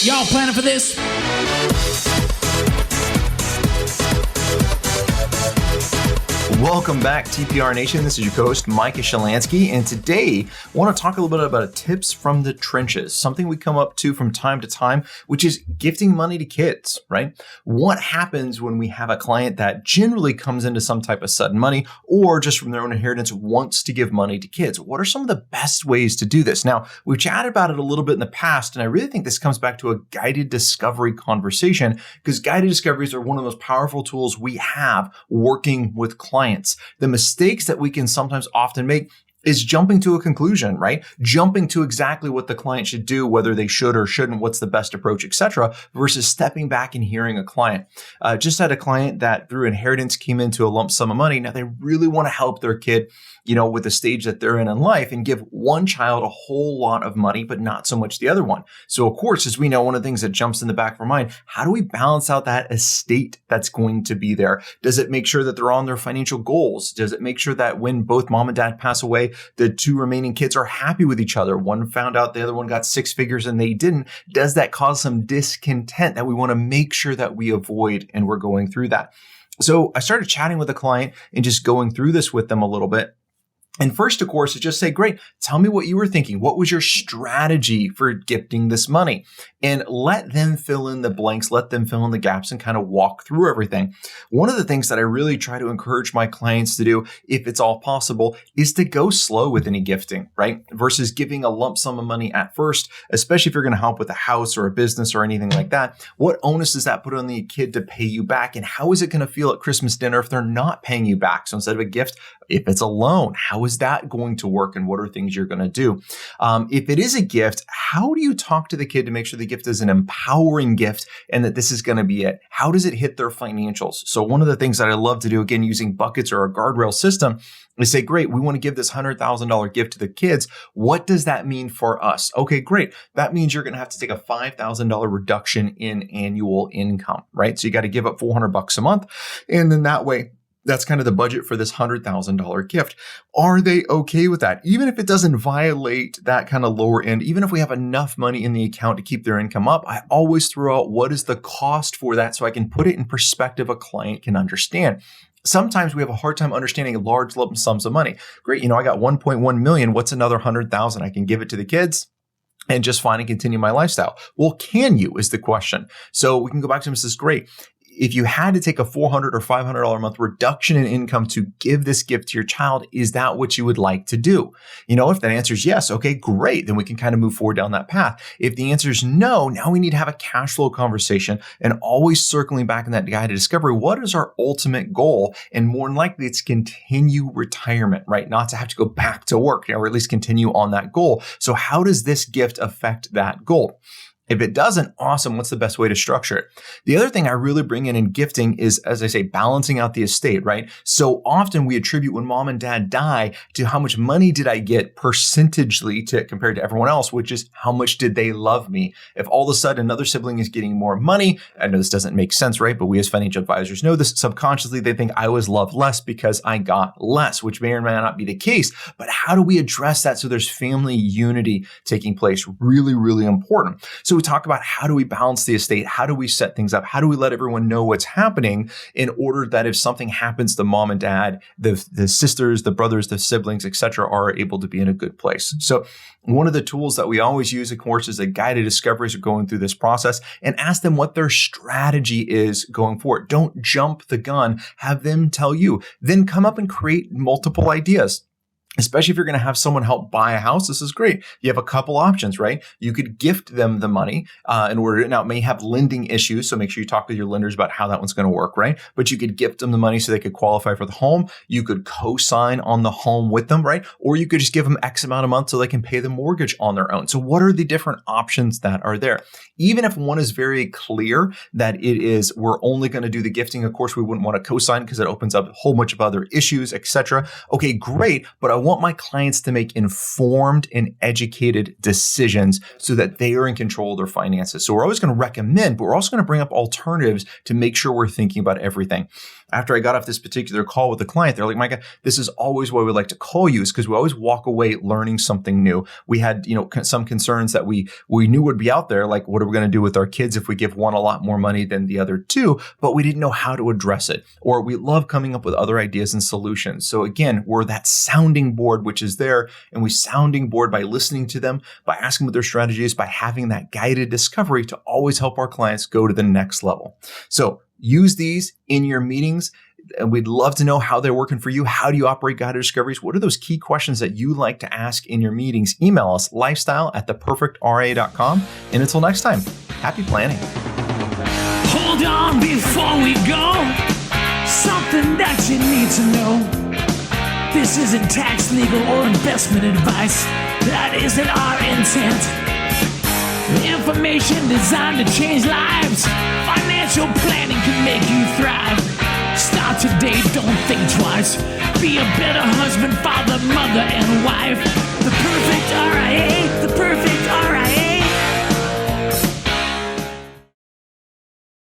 Y'all planning for this? Welcome back, TPR Nation. This is your host, Micah Shalansky, and today I want to talk a little bit about tips from the trenches, something we come up to from time to time, which is gifting money to kids, right? What happens when we have a client that generally comes into some type of sudden money or just from their own inheritance wants to give money to kids? What are some of the best ways to do this? Now, we've chatted about it a little bit in the past, and I really think this comes back to a guided discovery conversation because guided discoveries are one of the most powerful tools we have working with clients. The mistakes that we can sometimes often make is jumping to a conclusion, right? Jumping to exactly what the client should do, whether they should or shouldn't, what's the best approach, etc., versus stepping back and hearing a client. Just had a client that through inheritance came into a lump sum of money. Now they really want to help their kid, with the stage that they're in life and give one child a whole lot of money, but not so much the other one. So of course, as we know, one of the things that jumps in the back of our mind, how do we balance out that estate that's going to be there? Does it make sure that they're on their financial goals? Does it make sure that when both mom and dad pass away, the two remaining kids are happy with each other? One found out the other one got six figures and they didn't. Does that cause some discontent that we want to make sure that we avoid? And we're going through that. So I started chatting with a client and just going through this with them a little bit. And first, of course, is just say, great, tell me what you were thinking. What was your strategy for gifting this money? And let them fill in the blanks, let them fill in the gaps and kind of walk through everything. One of the things that I really try to encourage my clients to do, if it's all possible, is to go slow with any gifting, right? Versus giving a lump sum of money at first, especially if you're going to help with a house or a business or anything like that. What onus does that put on the kid to pay you back? And how is it going to feel at Christmas dinner if they're not paying you back? So instead of a gift, if it's a loan, how is that going to work and what are things you're going to do? If it is a gift, how do you talk to the kid to make sure the gift is an empowering gift and that this is going to be it? How does it hit their financials? So one of the things that I love to do, again, using buckets or a guardrail system, is say, great, we want to give this $100,000 gift to the kids. What does that mean for us? Okay, great. That means you're going to have to take a $5,000 reduction in annual income, right? So you got to give up $400 a month. And then that way, that's kind of the budget for this $100,000 gift. Are they okay with that? Even if it doesn't violate that kind of lower end, even if we have enough money in the account to keep their income up, I always throw out what is the cost for that so I can put it in perspective a client can understand. Sometimes we have a hard time understanding large lump sums of money. Great, I got 1.1 million. What's another 100,000? I can give it to the kids and just fine and continue my lifestyle. Well, can you is the question. So we can go back to him and says, great. If you had to take a $400 or $500 a month reduction in income to give this gift to your child, is that what you would like to do? If that answer is yes, okay, great. Then we can kind of move forward down that path. If the answer is no, now we need to have a cash flow conversation and always circling back in that guided discovery. What is our ultimate goal? And more than likely, it's continue retirement, right? Not to have to go back to work, or at least continue on that goal. So how does this gift affect that goal? If it doesn't, awesome. What's the best way to structure it? The other thing I really bring in gifting is, as I say, balancing out the estate, right? So often we attribute when mom and dad die to how much money did I get percentagely compared to everyone else, which is how much did they love me? If all of a sudden another sibling is getting more money, I know this doesn't make sense, right? But we as financial advisors know this. Subconsciously, they think I was loved less because I got less, which may or may not be the case. But how do we address that so there's family unity taking place? Really, really important. So we talk about how do we balance the estate? How do we set things up? How do we let everyone know what's happening in order that if something happens to mom and dad, the sisters, the brothers, the siblings, etc., are able to be in a good place? So one of the tools that we always use, of course, is that guided discoveries are going through this process and ask them what their strategy is going forward. Don't jump the gun. Have them tell you. Then come up and create multiple ideas. Especially if you're going to have someone help buy a house, this is great. You have a couple options, right? You could gift them the money in order to, now it may have lending issues, so make sure you talk with your lenders about how that one's going to work, right? But you could gift them the money so they could qualify for the home. You could co-sign on the home with them, right? Or you could just give them X amount a month so they can pay the mortgage on their own. So what are the different options that are there? Even if one is very clear that it is, we're only going to do the gifting, of course, we wouldn't want to co-sign because it opens up a whole bunch of other issues, etc. Okay, great, but I want my clients to make informed and educated decisions so that they are in control of their finances. So we're always going to recommend, but we're also going to bring up alternatives to make sure we're thinking about everything. after I got off this particular call with a client, they're like, Micah, this is always why we like to call you, is because we always walk away learning something new. We had, some concerns that we knew would be out there, like what are we going to do with our kids if we give one a lot more money than the other two, but we didn't know how to address it. Or we love coming up with other ideas and solutions. So again, we're that sounding board which is there, and we sounding board by listening to them, by asking what their strategy is, by having that guided discovery to always help our clients go to the next level. So use these in your meetings. And we'd love to know how they're working for you. How do you operate guided discoveries? What are those key questions that you like to ask in your meetings? Email us lifestyle@theperfectra.com. And until next time, happy planning. Hold on before we go. Something that you need to know. This isn't tax, legal, or investment advice. That isn't our intent. Information designed to change lives. Financial planning can make you thrive. Start today, don't think twice. Be a better husband, father, mother, and wife. The Perfect